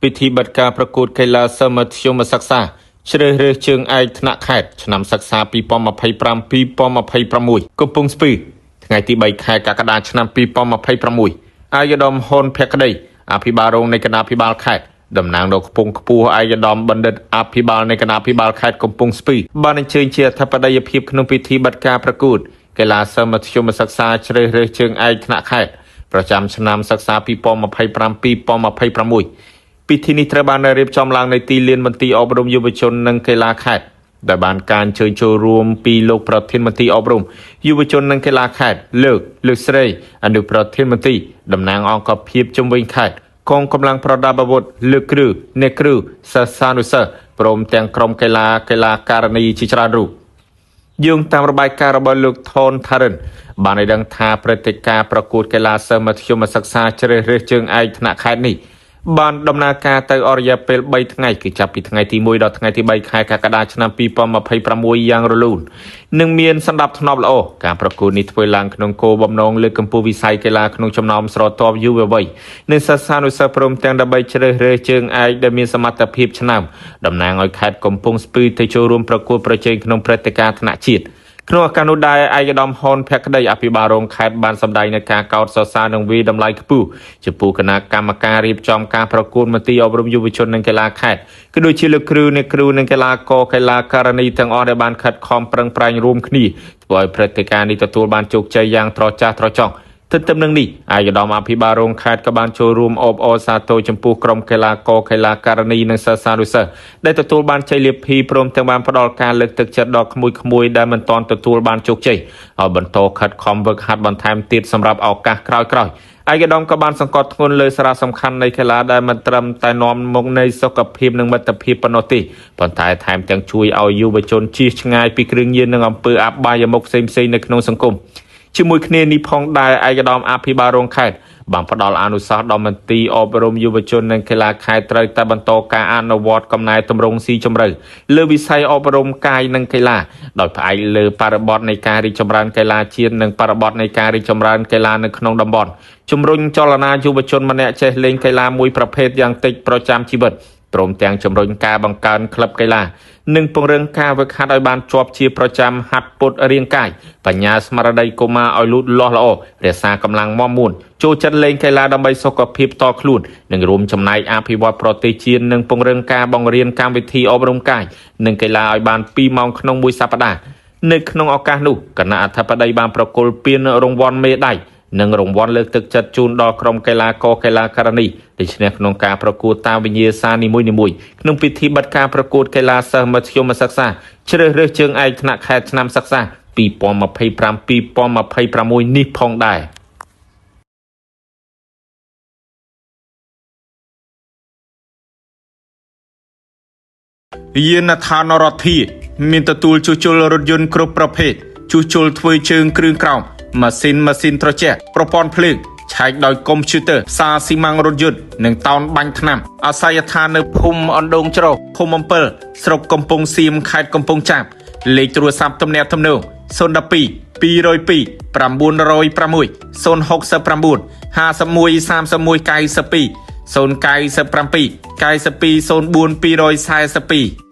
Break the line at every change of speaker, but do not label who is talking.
ពិធីបិទការប្រកួតកីឡាសមត្ថយមសិក្សាជ្រើសរើសជើងឯកថ្នាក់ខេត្តឆ្នាំសិក្សា2025-2026កំពង់ស្ពឺថ្ងៃទី3ខែកក្កដាឆ្នាំ2026អាយដាមហ៊ុនភក្តីអភិបាលរងនៃគណៈអភិបាលខេត្តតំណាងដល់ខ្ពង់ខ្ពស់អាយដាមបណ្ឌិតអភិបាលនៃគណៈអភិបាលខេត្តកំពង់ស្ពឺបានអញ្ជើញជាអធិបតីភាពក្នុងពិធីបិទការប្រកួតកីឡាសមត្ថយមសិក្សាជ្រើសរើសជើងឯកថ្នាក់ខេត្តប្រចាំឆ្នាំសិក្សា2025-2026ពិធីនេះត្រូវបានរៀបចំឡើងនៅទីលានមន្ទីរអប់រំយុវជននិងកីឡាខេត្តដែលបានការអញ្ជើញចូលរួមពីលោកប្រធានមន្ត្រីអប់រំយុវជននិងកីឡាខេត្តលោកស្រីអនុប្រធានមន្ត្រីតំណាងអង្គភាពជំនាញខេត្តកងកម្លាំងប្រដាប់អាវុធលើកគ្រូអ្នកគ្រូសិស្សានុសិស្សព្រមទាំងក្រុមកីឡាករនីជាច្រើនរូបយោងតាមរបាយការណ៍របស់លោកថនថារិនបានឲ្យដឹងថាព្រឹត្តិការណ៍ប្រកួតកីឡាសមត្ថយមសិក្សាជ្រើសរើសជើងឯកថ្នាក់ខេត្តនេះបានដំណើរការទៅអស់រយៈពេល3ថ្ងៃគឺចាប់ពីថ្ងៃទី1ដល់ថ្ងៃទី3ខែកក្កដាឆ្នាំ2026យ៉ាងរលូននិងមានសណ្ដាប់ធ្នាប់ល្អការប្រកួតនេះធ្វើឡើងក្នុងគោលបំណងលើកកម្ពស់វិស័យកីឡាក្នុងចំណោមស្រទាប់យុវវ័យនិងសិស្សានុសិស្សព្រមទាំងដើម្បីជ្រើសរើសជើងឯកដែលមានសមត្ថភាពឆ្នើមតំណាងឲ្យខេត្តកំពង់ស្ពឺទៅចូលរួមប្រកួតប្រជែងក្នុងព្រឹត្តិការណ៍ថ្នាក់ជាតិក្នុងឱកាសនោះដែរឯកឧត្តមហ៊ុនភក្តីអភិបាលរងខេត្តបានសម្ដែងនៅការកោតសរសើរនិងវាយតម្លៃខ្ពស់ចំពោះគណៈកម្មការរៀបចំការប្រកួតមន្ទីរអប់រំយុវជននិងកីឡាខេត្តក៏ដូចជាលោកគ្រូអ្នកគ្រូនិងកីឡាករកីឡាករនីទាំងអស់ដែលបានខិតខំប្រឹងប្រែងរួមគ្នាធ្វើឲ្យព្រឹត្តិការណ៍នេះទទួលបានជោគជ័យយ៉ាងត្រចះត្រចង់ទន្ទឹមនឹងនេះឯកឧត្តមអភិបាលរងខេត្តក៏បានចូលរួមអបអរសាទរចំពោះក្រុមកីឡាករកីឡាករនីនិងសិស្សានុសិស្សដែលទទួលបានជ័យលាភីព្រមទាំងបានផ្ដល់ការលើកទឹកចិត្តដល់ក្មួយៗដែលមិនទាន់ទទួលបានជោគជ័យឲ្យបន្តខិតខំហ្វឹកហាត់បន្ថែមទៀតសម្រាប់ឱកាសក្រោយៗឯកឧត្តមក៏បានសង្កត់ធ្ងន់លើសារៈសំខាន់នៃកីឡាដែលមិនត្រឹមតែនាំមកនៃសុខភាពនិងមិត្តភាពប៉ុណ្ណោះទេប៉ុន្តែថែមទាំងជួយឲ្យយុវជនជៀសឆ្ងាយពីគ្រឿងញៀននិងអំពើអបាយមុខផ្សេងៗនៅក្នុងសង្គមជាមួយគ្នានេះផងដែរឯកឧត្តមអភិបាលរងខេត្តបានផ្ដល់អនុសាសន៍ដល់មន្ទីរអប់រំយុវជននិងកីឡាខេត្តត្រូវតែបន្តការអនុវត្តកំណែទម្រង់ស៊ីជម្រៅលើវិស័យអប់រំកាយនិងកីឡាដោយផ្អែកលើបរិបទនៃការរីកចម្រើនកីឡាជាតិនិងបរិបទនៃការរីកចម្រើនកីឡានៅក្នុងតំបន់ជំរុញចលនាយុវជនម្នាក់ចេះលេងកីឡាមួយប្រភេទយ៉ាងតិចប្រចាំជីវិតព្រមទាំងជំរុញការបង្កើនក្លឹបកីឡានិងពង្រឹងការហ្វឹកហាត់ឲ្យបានជាប់ជាប្រចាំហាត់ពុតរាងកាយបញ្ញាស្មារតីកុមារឲ្យលូតលាស់ល្អរក្សាកម្លាំងមាំមួនចូលចិត្តលេងកីឡាដើម្បីសុខភាពផ្ទាល់ខ្លួននិងរួមចំណែកអភិវឌ្ឍប្រទេសជាតិនិងពង្រឹងការបង្រៀនកម្មវិធីអប់រំកាយនិងកីឡាឲ្យបាន2ម៉ោងក្នុងមួយសប្តាហ៍នៅក្នុងឱកាសនោះគណៈអធិបតីបានប្រគល់ពានរង្វាន់មេដាយនិងរង្វាន់លើកទឹកចិត្តជូនដល់ក្រុមកីឡាករកីឡាករនីដែលឈ្នះក្នុងការប្រកួតតាមវិញ្ញាសានីមួយៗក្នុងពិធីបិទការប្រកួតកីឡាសិស្សមធ្យមសិក្សាជ្រើសរើសជើងឯកថ្នាក់ខេត្តឆ្នាំសិក្សា2025-2026នេះផងដែរយានដ្ឋានរដ្ឋាមានទទួលជួសជុលរថយន្តគ្រប់ប្រភេទជួសជុលធ្វើជើងគ្រឿងក្រោមម៉ាស៊ីនត្រជាក់ប្រព័ន្ធភ្លើងឆែកដោយកុំព្យូទ័រសារស៊ីម៉ាំងរថយន្តនិងតោនបាញ់ថ្នាំអាស័យដ្ឋាននៅភូមិអណ្ដូងច្រកឃុំអំពិលស្រុកកំពង់សៀមខេត្តកំពង់ចាមលេខទូរស័ព្ទទំនាក់ទំនង012 202 906 069 51 31 92 097 92 04 242